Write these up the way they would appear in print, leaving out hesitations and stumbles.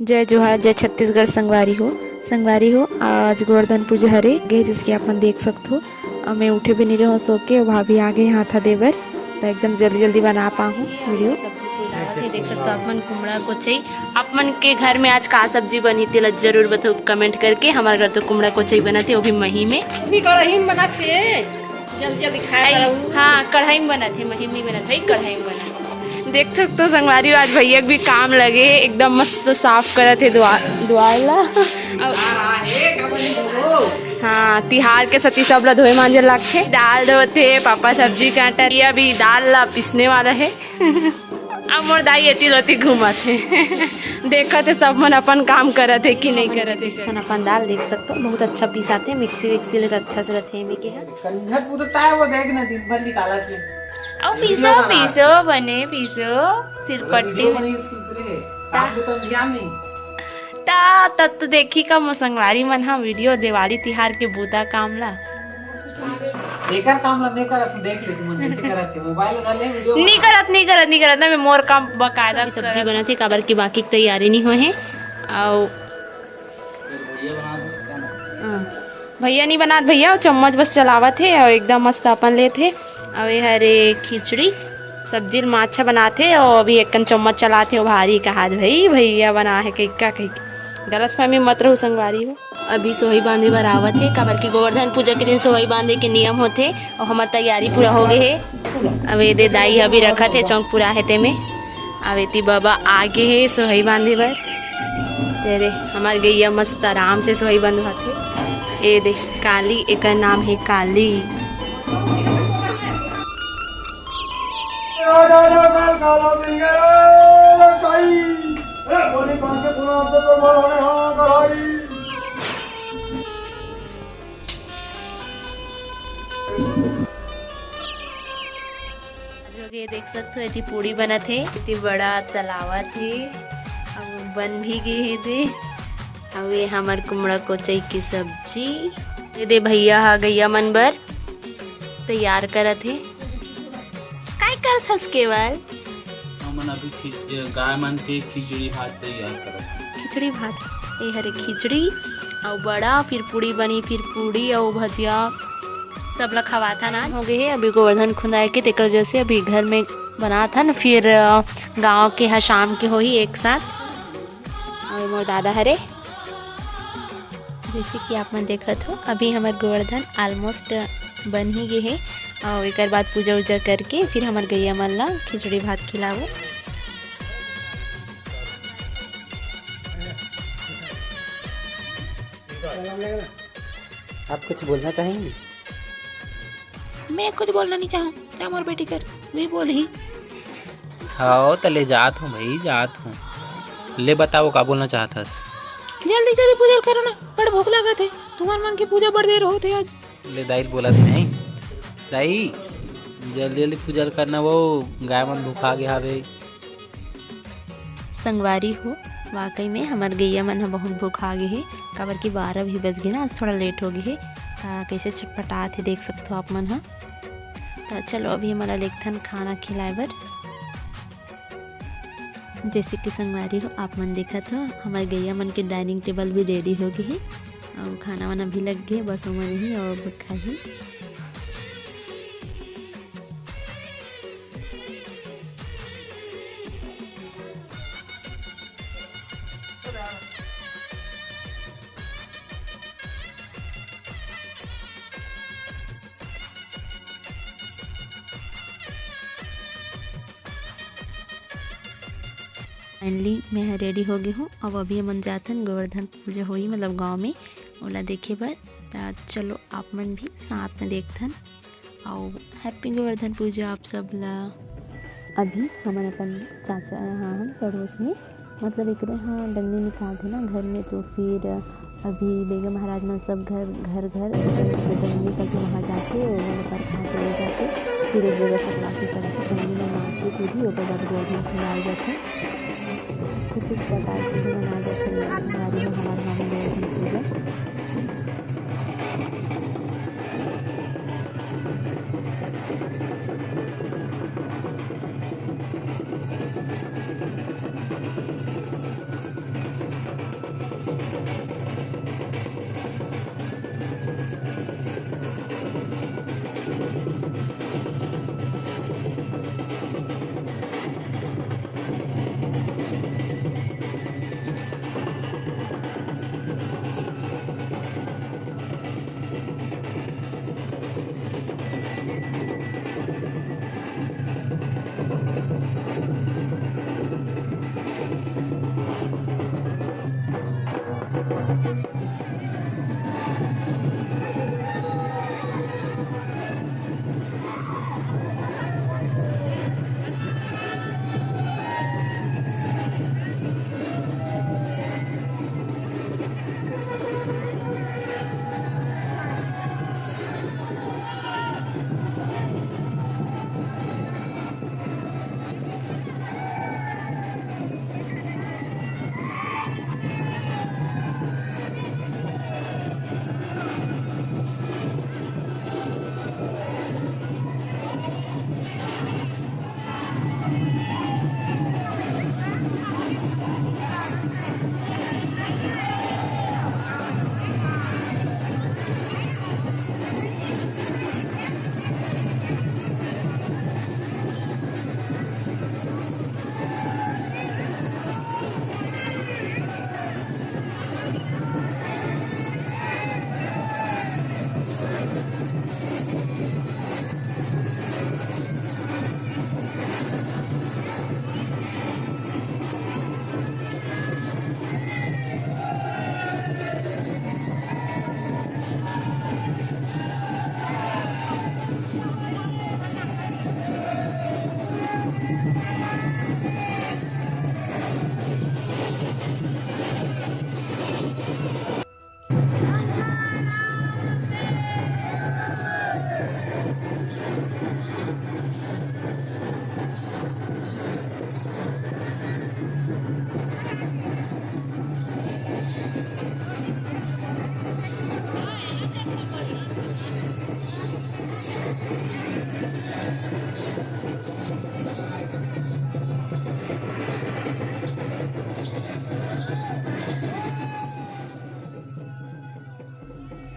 जय जोहार, जय छत्तीसगढ़। संगवारी हो आज गोवर्धन पूजा हरे गे, जिसके आप मन देख सकते हो। और मैं उठे भी नहीं रहा सो के, भाभी आ गए हाथा देवर, तो एकदम जल्दी जल्दी बना पाऊँ वीडियो। सब्जी को लावत है, देख सकते हो आप मन कुमड़ा को चाहिए। आप मन के घर में आज का सब्जी बनी थी जरूर बताओ कमेंट करके। हमारे घर तो कुमड़ा को चाहिए बना थे, वो भी मही में, अभी कढ़ाई में बनाते जल्दी जल्दी खाए। हाँ कढ़ाई में बना थे, मही में बना था, कढ़ाई में बना। देख सकते हो संगवारी आज भैया भी काम लगे, एकदम मस्त साफ करत है द्वार ला। हाँ तिहार के सती सब ला धोए मांजे लगते, दाल धोते, पापा सब्जी काटा, ये अभी दाल ला पिसने वाला है। अब मोर दाई एती लोती घूमत है। देखत है सब मन अपन काम करत है कि नहीं करत है। अपन दाल देख सकते हो बहुत अच्छा पिसाते हैं, मिक्सी विक्सी ले अच्छा से रहते हैं के है। कंझट पुदता है वो, देख ना दिन भर निकाला थी। और पीसो पीसो बने पीसो सिरपट्टी तो ध्यान नहीं ता तब तो देखी का संगवारी मन हा वीडियो दिवाली तिहार के बूता कामला देखा काम ला मैं करत देख ले, तुम कैसे करत है मोबाइल डाल ले वीडियो नहीं करत ना। मैं मोर काम बकायदा सब्जी बना थी, काबर की बाकी तैयारी नहीं हुए हैं। और भैया नहीं बना, भैया चम्मच बस चलावत है और एकदम मस्त अपन ले थे। और ये हरे खिचड़ी सब्जी में अच्छा बनाते, और अभी एक चम्मच चलाते हो भारी कहा भाई भैया बना है कहीं गलत फहमी मत रहो संगवारी हो। अभी सोही बांधे बर आवत है, काबर की गोवर्धन पूजा के दिन सोही बांधे के नियम होते, और हमार तैयारी पूरा हो गए है। अब ये दाई अभी रखा थे चौक पूरा है ते में। अब एती बाबा आगे है सोही बांधे बर, तेरे हमार गैया मस्त आराम से सोही बंधवाते। ये देख काली, एक नाम है काली। ये देख सकते हो, इतनी पूड़ी बना थे, इतनी बड़ा तलावा थे, अब बन भी गए थे। अब ये हमार कुमड़ा कोचई की सब्जी, ये दे भैया हा गैया मन बर तैयार करत थे। काय करत हस केवल हमन अभी गाय मन के खिचड़ी भात तैयार करत। खिचड़ी भात, ये हरे खिचड़ी और बड़ा, फिर पूड़ी बनी, फिर पूड़ी और भजिया सब ला खवा था ना हो गए है। अभी गोवर्धन खुदाए के तेकर जैसे अभी घर में बना था ना, फिर गांव के यहाँ शाम के हो ही एक साथ। और मोर दादा हरे जैसे कि आप मन देखत हो, अभी हमार गोवर्धन ऑलमोस्ट बन ही गए है। और एक बाद पूजा उजा करके फिर हमार गैया मन ला खिचड़ी भात खिलाओ। आप कुछ बोलना चाहेंगे? मैं कुछ बोलना नहीं चाहूँ, क्या मोर बेटी कर भी बोल ही। हाँ तो ले जात हूँ भाई, जात हूँ। ले बताओ का बोलना चाहता है। जल्दी जल्दी पूजा करो ना, बड़ भूख लगा थे, तुम्हारे मन की पूजा बड़ देर होते आज। ले दाई बोला नहीं दाई, जल्दी जल्दी पूजा करना, वो गाय मन भूखा गया हवे। संगवारी हो वाकई में हमार गैया मन ह बहुत भूखा गए है, काबर की 12 भी बज गए ना, आज थोड़ा लेट हो गए है। कैसे छटपटा थे देख सकते हो आप मन हा। तो चलो अभी हमारा लेखथन खाना खिलाए बर। जैसे कि संगवारी हो आप मन देखत हो, हमारे गैया मन के डाइनिंग टेबल भी रेडी हो गए है, और खाना वाना भी लग गए, बस उमन ही और भूखा ही। फाइनली मैं रेडी हो गई हूँ। अब अभी मन जाथन गोवर्धन पूजा होई, मतलब गांव में ओला देखे बर। तो चलो आप मन भी साथ में देखथन, और हैप्पी गोवर्धन पूजा आप सब ला। अभी हमारे अपन चाचा यहाँ हम पड़ोस में, मतलब एक यहाँ डंडी निकालते ना घर में, तो फिर अभी बेगम महाराज में सब घर डंडी निकल के वहाँ जाके पर खा के ले जाते, फिर एक जगह सब लाके करते डंडी में मांसी पूरी, और बाद गोवर्धन खिलाए जाते। कुछ इस प्रकार से भी मनाया जाते हैं हमारे गाँव में गोवर्धन पूजा।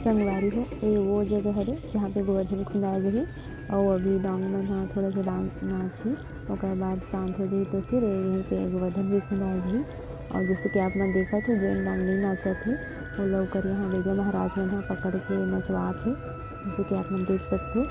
संगवारी हो ये वो जगह है जहाँ पे गोवर्धन खुंदाए गए और अभी डांग मन हाँ थोड़ा सा डांग नाची और बाद शांत हो जाए तो फिर यहीं पे गोवर्धन भी खुंदाए गई। और जैसे कि आप मन देखा थे जैन डांगली नाचा थे वो लोग कर यहाँ बेगे महाराज मन हाँ पकड़ के नचवा थे जैसे कि आप मन देख सकते हो।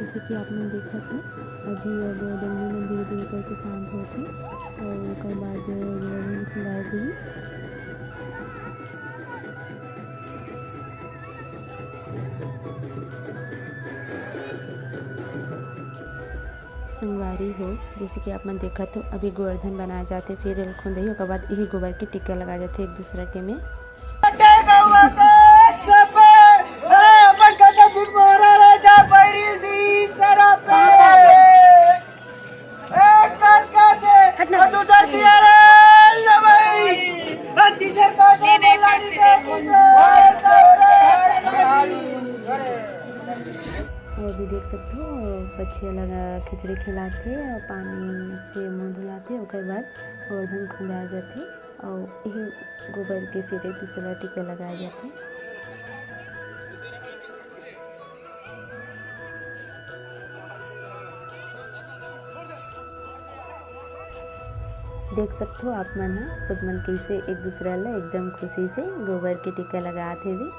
जैसे कि आपने देखा था अभी अब डंडी में धीरे धीरे करके शांत होती और उसके बाद गोवर्धन खुलाए जाइए। संगवारी हो जैसे कि आप मन देखा तो अभी गोवर्धन बनाए जाते फिर खुंदई उसके बाद यही गोबर के टिक्का लगाए जाते एक दूसरे के में। और अभी देख सकते हो बच्चियाँ लगा खिचड़ी खिलाते और पानी से मुँह धुलाते उसके बाद गोवर्धन खुलाए जाते और यही गोबर के फिर एक दूसरा टीका लगाए जाते। देख सकते हो आप मन सब मन कैसे एक दूसरा ला एकदम खुशी से गोबर के टीका लगाते भी।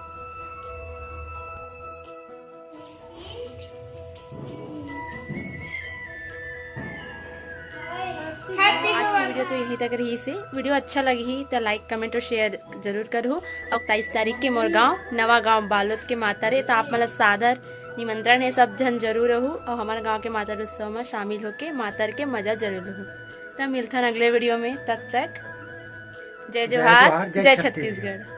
आज की वीडियो तो यही तक रही से वीडियो अच्छा लगी तो लाइक कमेंट और शेयर जरूर करो। और 23 तारीख के मोर गाँव नवा गांव बालोद के मातारे तो आप मतलब सादर निमंत्रण है सब जन जरूर रहूँ और हमारे गांव के मातर उत्सव में शामिल होके मातर के मजा जरूर लूँ। तब मिलता है अगले वीडियो में, तब तक जय जोहार जय छत्तीसगढ़।